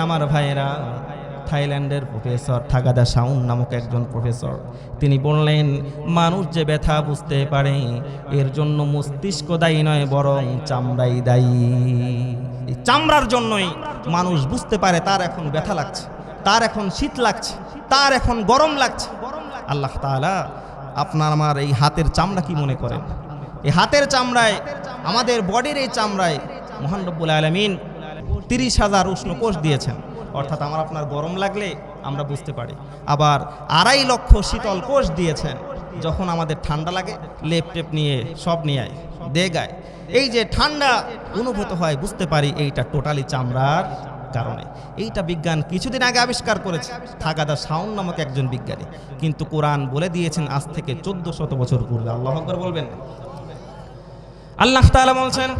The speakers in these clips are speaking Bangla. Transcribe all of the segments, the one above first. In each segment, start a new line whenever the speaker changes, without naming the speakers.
আমার ভাইয়েরা, থাইল্যান্ডের প্রফেসর থাগাদা শাউন নামক একজন প্রফেসর, তিনি বললেন মানুষ যে ব্যথা বুঝতে পারে এর জন্য মস্তিষ্ক দায়ী নয়, বরং চামড়াই দায়ী। এই চামড়ার জন্যই মানুষ বুঝতে পারে তার এখন ব্যথা লাগছে, তার এখন শীত লাগছে, তার এখন গরম লাগছে। আল্লাহ তাআলা আপনার আমার এই হাতের চামড়া কি মনে করেন? এই হাতের চামড়ায়, আমাদের বডির এই চামড়ায় মহান রব্বুল আলামিন 30,000 উষ্ণ কোষ দিয়েছেন, অর্থাৎ আমার আপনার গরম লাগলে আমরা বুঝতে পারি। আবার 2.5 লক্ষ শীতল কোষ দিয়েছেন, যখন আমাদের ঠান্ডা লাগে লেপ টেপ নিয়ে সব নিয়ে দেগায়, এই যে ঠান্ডা অনুভূত হয় বুঝতে পারি এইটা টোটালি চামড়ার কারণে। এইটা বিজ্ঞান কিছুদিন আগে আবিষ্কার করেছে থাগাদা শাউন নামক একজন বিজ্ঞানী, কিন্তু কোরআন বলে দিয়েছেন আজ থেকে 1400 বছর পূর্বে। আল্লাহু আকবার বলবেন। আল্লাহ তাআলা বলছেন,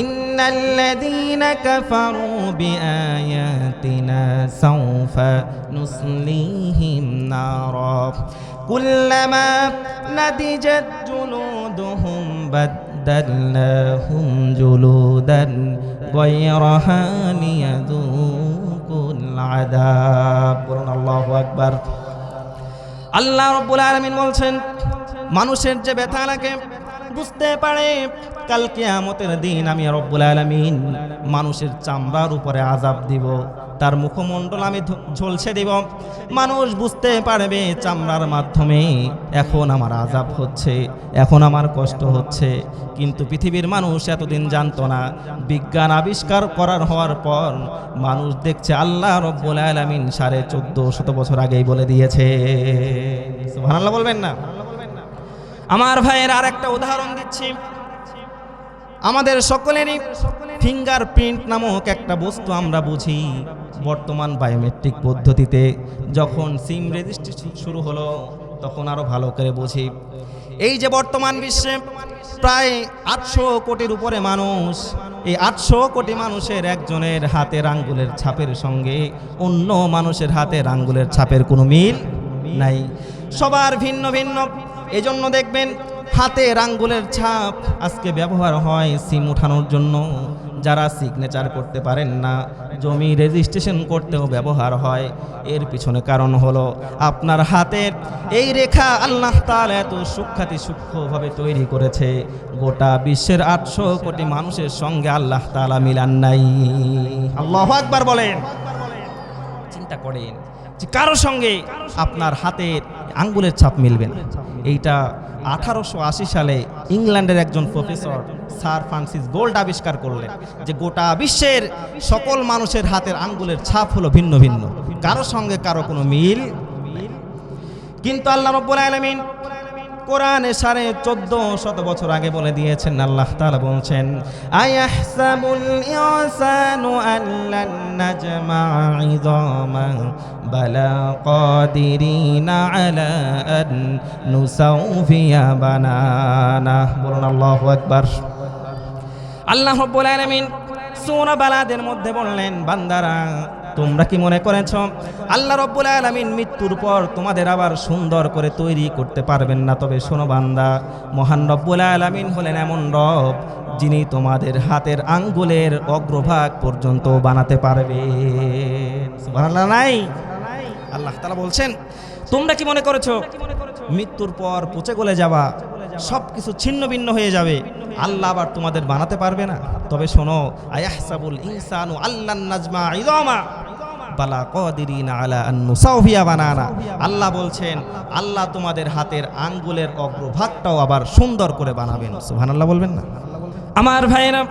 ইন্নাল্লাযীনা কাফারু বিআয়াতিনা সাওফা নুসলিহিম নারা কুল্লামা নাদিজাত জুলুদুহুম বাদদালনাহুম জুলুদান গায়রাহা লিয়াযুকুল আযাব। বলুন আল্লাহু আকবার। আল্লাহ রাব্বুল আলামিন বলছেন, মানুষের যে ব্যথা লাগে বুঝতে পারে কাল কিয়ামতের দিন আমি রব্বুল আলামিন মানুষের চামড়ার উপরে আযাব দিব, তার মুখমণ্ডল আমি ঝলসে দিব। মানুষ বুঝতে পারবে চামড়ার মাধ্যমে এখন আমার আযাব হচ্ছে, এখন আমার কষ্ট হচ্ছে। কিন্তু পৃথিবীর মানুষ এতদিন জানতো না। বিজ্ঞান আবিষ্কার করার হওয়ার পর মানুষ দেখছে আল্লাহ রব্বুল আলামিন 1450 বছর আগেই বলে দিয়েছে। সুবহানাল্লাহ বলবেন না? আমার ভাইয়ের আর একটা উদাহরণ দিচ্ছি। আমাদের সকলেরই ফিঙ্গারপ্রিন্ট নামক একটা বস্তু আমরা বুঝি। বর্তমান বায়োমেট্রিক পদ্ধতিতে যখন সিম রেজিস্ট্রেশন শুরু হলো তখন আরো ভালো করে বুঝি। এই যে বর্তমান বিশ্বে প্রায় 800 কোটির উপরে মানুষ, এই 800 কোটি মানুষের একজনের হাতের আঙ্গুলের ছাপের সঙ্গে অন্য মানুষের হাতের আঙ্গুলের ছাপের কোনো মিল নাই, সবার ভিন্ন ভিন্ন। এজন্য দেখবেন হাতের আঙ্গুলের ছাপ আজকে ব্যবহার হয় সিম ওঠানোর জন্য। যারা সিগনেচার করতে পারেন না, জমি রেজিস্ট্রেশন করতেও ব্যবহার হয়। এর পিছনে কারণ হলো আপনার হাতের এই রেখা আল্লাহ তাআলা এত সূক্ষ্মভাবে তৈরি করেছে, গোটা বিশ্বের 800 কোটি মানুষের সঙ্গে আল্লাহ তাআলা মিলান নাই। আল্লাহু আকবার বলেন। চিন্তা করেন যে কারো সঙ্গে আপনার হাতের আঙ্গুলের ছাপ মিলবে না। এইটা 1880 সালে ইংল্যান্ডের একজন প্রফেসর স্যার ফ্রান্সিস গোল্ড আবিষ্কার করলেন যে গোটা বিশ্বের সকল মানুষের হাতের আঙ্গুলের ছাপ হলো ভিন্ন ভিন্ন, কারো সঙ্গে কারো কোনো মিল। কিন্তু আল্লাহ রাব্বুল আলামিন কোরআনে 1450 বছর আগে বলে দিয়েছেন। আল্লাহ তাআলা বলছেন, আয়াহসাবুল ইনসানু আল্লান নাজমা'a ইযামা বালা কাদিরিনা আলা আন নুসাউফিয়া বানানা। বলুন আল্লাহু আকবার। আল্লাহ রাব্বুল আলামিন সূরা বালাদের মধ্যে বললেন, বান্দারা তোমরা কি মনে করেছ আল্লাহ রাব্বুল আলামিন মৃত্যুর পর তোমাদের আবার সুন্দর করে তৈরি করতে পারবেন না? তবে শোনো বান্দা, মহান রব্বুল আলামিন হলেন এমন রব যিনি তোমাদের হাতের আঙ্গুলের অগ্রভাগ পর্যন্ত বানাতে পারবে। সুবহানাল্লাহ নাই? আল্লাহ তাআলা বলছেন, তোমরা কি মনে করেছো মৃত্যুর পর পচে গলে যাবা, সবকিছু ছিন্ন ভিন্ন হয়ে যাবে, আল্লাহ আবার তোমাদের বানাতে পারবে না? তবে শোনো, আয়াহসাবুল ইনসানু আল্লান নাজমা'a ইযামা বালা কাদিরিনা আলা আন নুসাউফিয়া বানানা। আল্লাহ বলছেন আল্লাহ তোমাদের হাতের আঙ্গুলের অগ্রভাগটাও আবার সুন্দর করে বানাবেন। সুবহানাল্লাহ বলবেন না? আমার ভাইরা,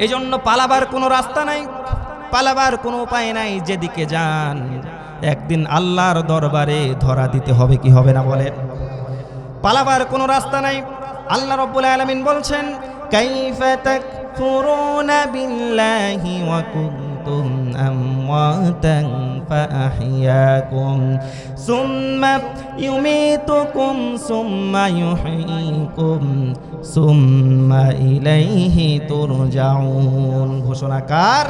এজন্য পালাবার কোনো রাস্তা নাই, পালাবার কোনো উপায় নাই। যেদিকে যান একদিন আল্লাহর দরবারে ধরা দিতে হবে, কি হবে না বলেন? পালাবার কোনো রাস্তা নাই। আল্লাহ রাব্বুল আলামিন বলছেন, কাইফা তাকফুরুনা বিল্লাহি ওয়া কুনতুম আমওয়াতান ফাআহইয়াকুম সুম্মা ইউমীতুকুম সুম্মা ইউহয়ীকুম সুম্মা ইলাইহি তুরজাউন। ঘোষণাকার